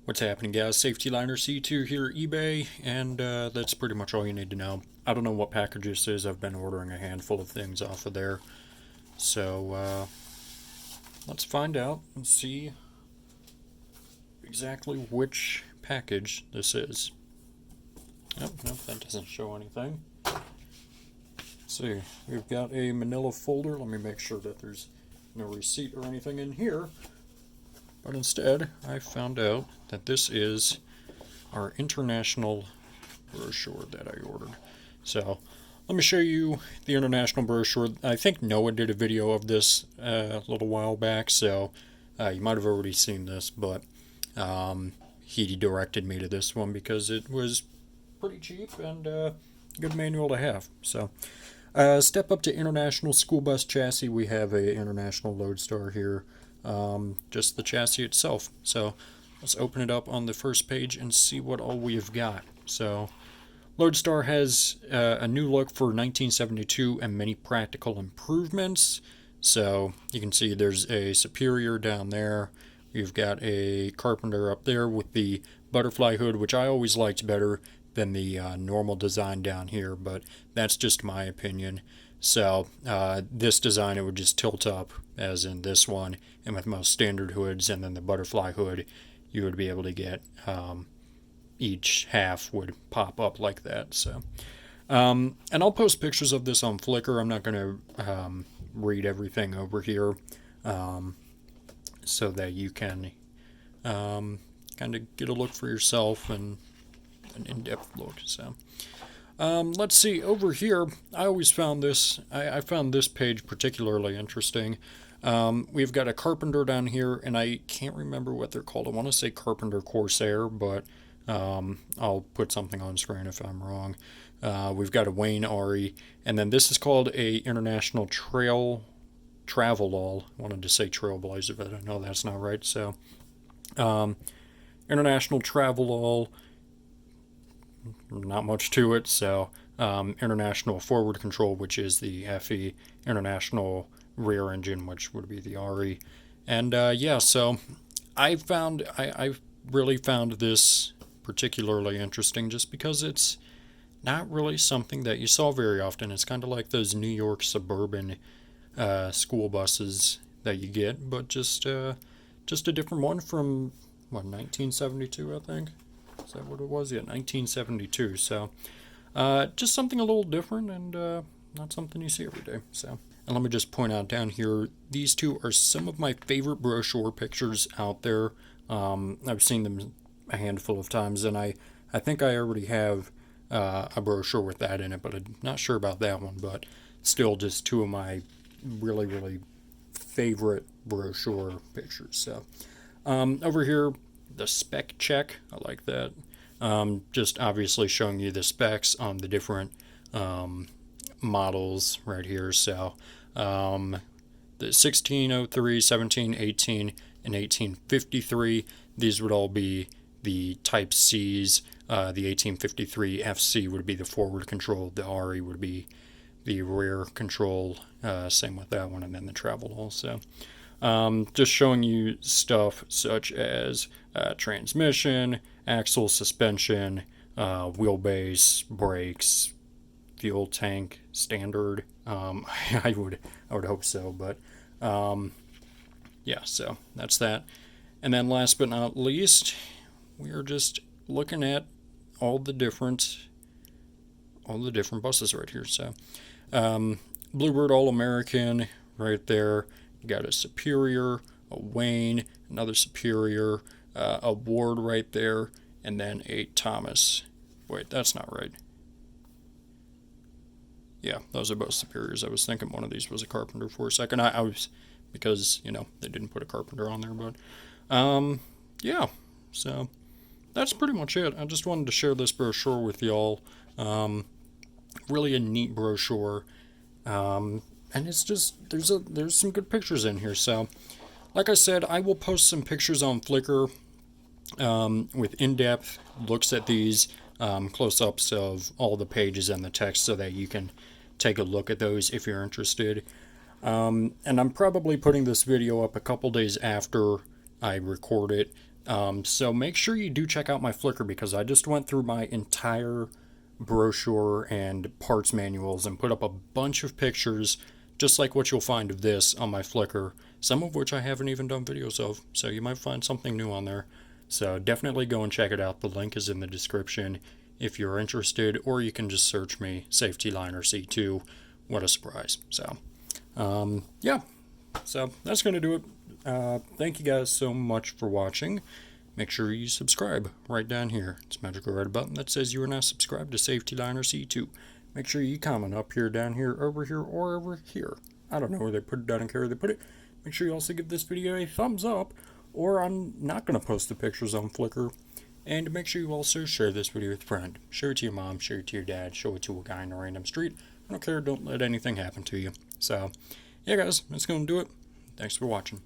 What's happening, guys? Safety Liner C2 here at eBay, and that's pretty much all you need to know. I don't know what package this is. I've been ordering a handful of things off of there. So let's find out and see exactly which package this is. Nope, that doesn't show anything. Let's see, we've got a manila folder. Let me make sure that there's no receipt or anything in here. But instead, I found out that this is our international brochure that I ordered. So, let me show you the international brochure. I think Noah did a video of this a little while back, so you might have already seen this, but he directed me to this one because it was pretty cheap and good manual to have. So, step up to international school bus chassis. We have a international Lodestar here. Just the chassis itself. So let's open it up on the first page and see what all we've got. So Lodestar has a new look for 1972 and many practical improvements. So you can see there's a Superior down there. We've got a Carpenter up there with the butterfly hood, which I always liked better than the normal design down here, but that's just my opinion. So this design, it would just tilt up as in this one, and with most standard hoods and then the butterfly hood, you would be able to get each half would pop up like that. So and I'll post pictures of this on Flickr. I'm not going to read everything over here, so that you can kind of get a look for yourself and an in-depth look. So let's see, over here, I always found this, I found this page particularly interesting. We've got a Carpenter down here, and I can't remember what they're called. I want to say Carpenter Corsair, but I'll put something on screen if I'm wrong. We've got a Wayne RE, and then this is called a International Travelall. I wanted to say Trailblazer, but I know that's not right. So, International Travelall. Not much to it. So international forward control, which is the FE, international rear engine, which would be the RE. And yeah, so I really found this particularly interesting just because it's not really something that you saw very often. It's kind of like those New York suburban school buses that you get, but just a different one from what, 1972, I think. Is that what it was? Yeah, 1972. So, just something a little different and not something you see every day. So, and let me just point out down here, these two are some of my favorite brochure pictures out there. I've seen them a handful of times, and I think I already have a brochure with that in it, but I'm not sure about that one. But still, just two of my really, really favorite brochure pictures. So, over here, the spec check, I like that. Just obviously showing you the specs on the different models right here. So the 1603, 1718, and 1853, these would all be the Type C's. The 1853 FC would be the forward control. The RE would be the rear control. Same with that one, and then the travel also. Just showing you stuff such as transmission, axle, suspension, wheelbase, brakes, fuel tank, standard. I would hope so, but yeah. So that's that. And then last but not least, we are just looking at all the different buses right here. So Bluebird All American right there. You got a Superior, a Wayne, another Superior, a Ward right there, and then a Thomas. Wait, that's not right. Yeah, those are both Superiors. I was thinking one of these was a Carpenter for a second. I was, because, they didn't put a Carpenter on there, but, yeah, so that's pretty much it. I just wanted to share this brochure with y'all. Really a neat brochure. And it's just, there's some good pictures in here. So, like I said, I will post some pictures on Flickr with in-depth looks at these, close-ups of all the pages and the text so that you can take a look at those if you're interested. And I'm probably putting this video up a couple days after I record it, So make sure you do check out my Flickr, because I just went through my entire brochure and parts manuals and put up a bunch of pictures just like what you'll find of this on my Flickr, some of which I haven't even done videos of, so you might find something new on there. So definitely go and check it out. The link is in the description if you're interested, or you can just search me, Safety Liner C2. What a surprise. So yeah, so that's going to do it. Thank you guys so much for watching. Make sure you subscribe right down here. It's a magical red button that says you are now subscribed to Safety Liner C2. Make sure you comment up here, down here, over here, or over here. I don't know where they put it. I don't care where they put it. Make sure you also give this video a thumbs up, or I'm not going to post the pictures on Flickr. And make sure you also share this video with a friend. Share it to your mom, share it to your dad, show it to a guy in a random street. I don't care, don't let anything happen to you. So, yeah guys, that's going to do it. Thanks for watching.